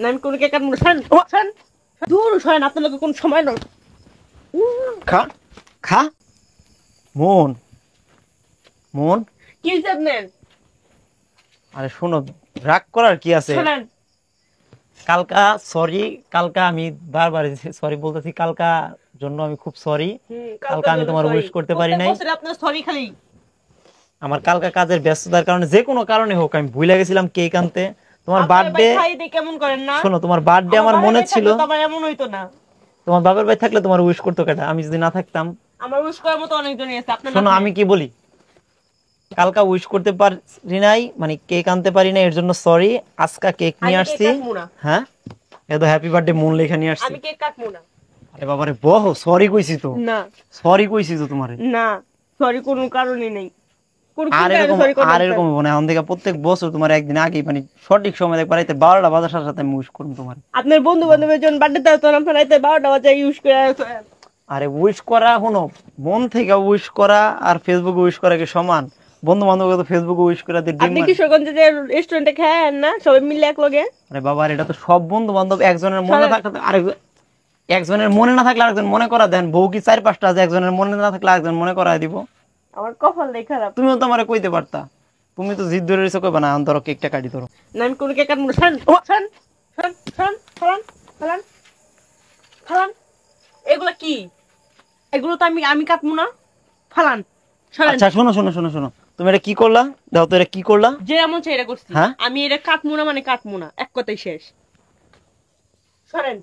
না আমি কোন কে কাটবো না। শোন দূর শোন, আপনার লোকে কোন সময় নয়। খা খা মন মন কি জানেন? আরে শোনো, রাগ করার কি আছে? শোনেন, কালকা সরি, কালকা আমি বারবার সরি বলতেছি, কালকা জন্য আমি খুব সরি। কালকা আমি তোমার উইশ করতে পারি নাই। আপনার সরি খালি আমার কালকা কাজের ব্যস্ততার কারণে, যে কোনো কারণে হোক, আমি ভুলে গেছিলাম কেক আনতে। তোমার বার্থডে কেমন করেন না? শোনো, তোমার বার্থডে আমার মনে ছিল। আমার এমন হইতো না। তোমার বাবার ভাই থাকলে তোমার উইশ করতো কেটা? আমি যদি না থাকতাম। আমার উইশ করার মতো অনেকজনই আছে। আপনার শোনো, আমি কি বলি, কালকা উইশ করতে পারি নাই, মানে কেক আনতে পারি না, এর জন্য সরি। আজকা কেক নিয়ে আসছি। হ্যাঁ, এত হ্যাপি বার্থডে মন লেখা নিয়ে আসছি। আমি কেক কাটবো না। আরে বাবারে বহ, সরি কইছি তো। না সরি কইছি তো তোমারে। না, সরি কোনো কারণই নেই। আর এরকম মনে এখন থেকে প্রত্যেক বছর তোমার একদিন আগে, মানে সঠিক সময় দেখবার 12টা বাজার সাথে সাথে আমি উইশ করুন তোমার। আপনার বন্ধু বান্ধবের জন্য বার্থডে তো আপনার রাইতে 12টা বাজে ইউজ করে। আরে উইশ করা, শোনো, মন থেকে উইশ করা আর ফেসবুকে উইশ করা কি সমান? বন্ধু বান্ধব তো ফেসবুকে উইশ করে দিয়ে আপনি কিশোরগঞ্জে যে রেস্টুরেন্টে খান না সবাই মিলে এক লগে? আরে বাবা, এটা তো সব বন্ধু বান্ধব, একজনের মনে থাকলে আরেকজন, একজনের মনে না থাকলে আরেকজন মনে করা দেন। বউ কি 4-5টা আছে? একজনের মনে না থাকলে আরেকজন মনে করায় দিব। আমার কপালটাই খারাপ। তুমিও তো আমারে কইতে পারতা। তুমি তো জিদ ধরে রইছো, কইবা না ধরো কেকটা কাটি ধরো। না আমি কোন কেক কাটবো না। শোন শোন শোন শোন, ফলান ফলান ফলান। এগুলা কি? এগুলো তো আমি কাটবো না। ফলান। আচ্ছা শোনো শোনো শোনো শোনো, তুমি এটা কি করলা? দাও তো, এটা কি করলা? যে এমন চাই এটা করছি। আমি এটা কাটবো না মানে কাটবো না, এক কথাই শেষ। সরেন,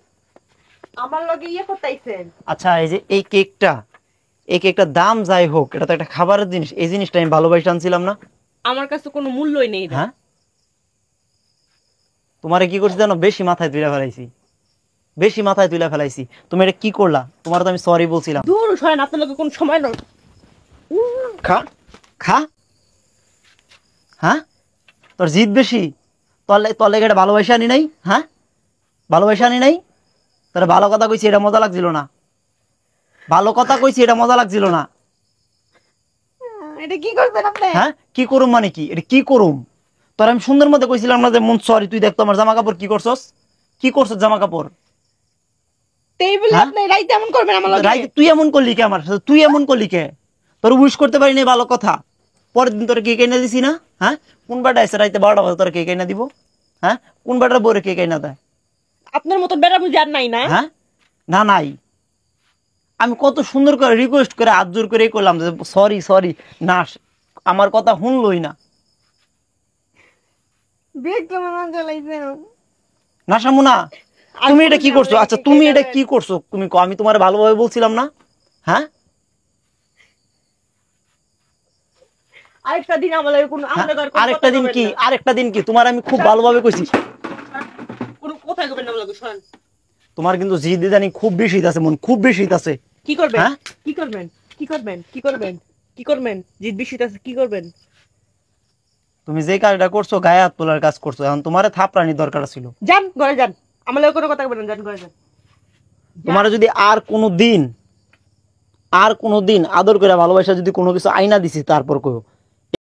আমার লগে ইয়ে করতেইছেন। আচ্ছা, এই যে এই কেকটার দাম যাই হোক, এটা তো একটা খাবারের জিনিস। এই জিনিসটা আমি ভালোবাসে আনছিলাম না? আমার কাছে কোনো মূল্যই নেই। হ্যাঁ, তোমারে কি করছি জানো? বেশি মাথায় তুলে ফেলাইছি, বেশি মাথায় তুলে ফেলাইছি। তুমি এটা কি করলা? তোমার তো আমি সরি বলছিলাম। দূর সরেন, আপনার লগে কোনো সময় নয়। খা খা। হ্যাঁ, তোর জিদ বেশি। তোর লেগে এটা ভালোবাসা আনি নাই? হ্যাঁ, ভালোবাসা আনি নাই? তোর ভালো কথা কইছি, এটা মজা লাগছিল না? ভালো কথা কইছি, এটা মজা লাগছিল না? এটা কি করবেন আপনি? হ্যাঁ, কি করুম মানে কি? এটা কি করুম? তোর আমি সুন্দর মধ্যে কইছিলাম না যে মন সরি, তুই দেখতো আমার জামা কাপড় কি করছস? কি করছস জামা কাপড়? আপনি রাইতে এমন করবেন আমার লগে? রাইতে তুই এমন করলি কে আমার সাথে? তুই এমন করলি কে? তোর উইশ করতে পারি নাই, ভালো কথা। পরের দিন তোর কেক এনে দিছি না? হ্যাঁ, কোন বাটা এসে রাইতে 12টা বাজে তোর কেক এনে দিব? হ্যাঁ, কোন বাটার বরে কেক এনে দেয়? আপনার মতো বেড়া বুঝি আর নাই না? হ্যাঁ, না নাই। আমি কত সুন্দর করে রিকোয়েস্ট করে হাত জোর করে করলাম যে সরি সরি, না আমার কথা শুনলই না। না শামুনা, তুমি এটা কি করছো? আচ্ছা তুমি এটা কি করছো? তুমি আমি তোমার ভালোভাবে বলছিলাম না? হ্যাঁ, আরেকটা দিন আমার লাগে কোনো আরেকটা দিন কি? আরেকটা দিন কি? তোমার আমি খুব ভালোভাবে কইছি। কোনো কোথায় করবেন না আমার লাগে? শুনুন, তোমার কিন্তু জিদ জানি খুব বেশি আছে, মন খুব বেশি আছে। কি করবেন? কি করবেন? কি করবেন? কি করবেন? কি করবেন? জিদ বেশি আছে, কি করবেন? তুমি যে কাজটা করছো, গায়ে হাত তোলার কাজ করছো। এখন তোমারে থাপড়ানির দরকার ছিল। যান ঘরে যান, আমার লাগে কোনো কথা বলবেন, যান ঘরে যান। তোমার যদি আর কোনো দিন আদর করে ভালোবাসা যদি কোনো কিছু আইনা দিছি, তারপর কইও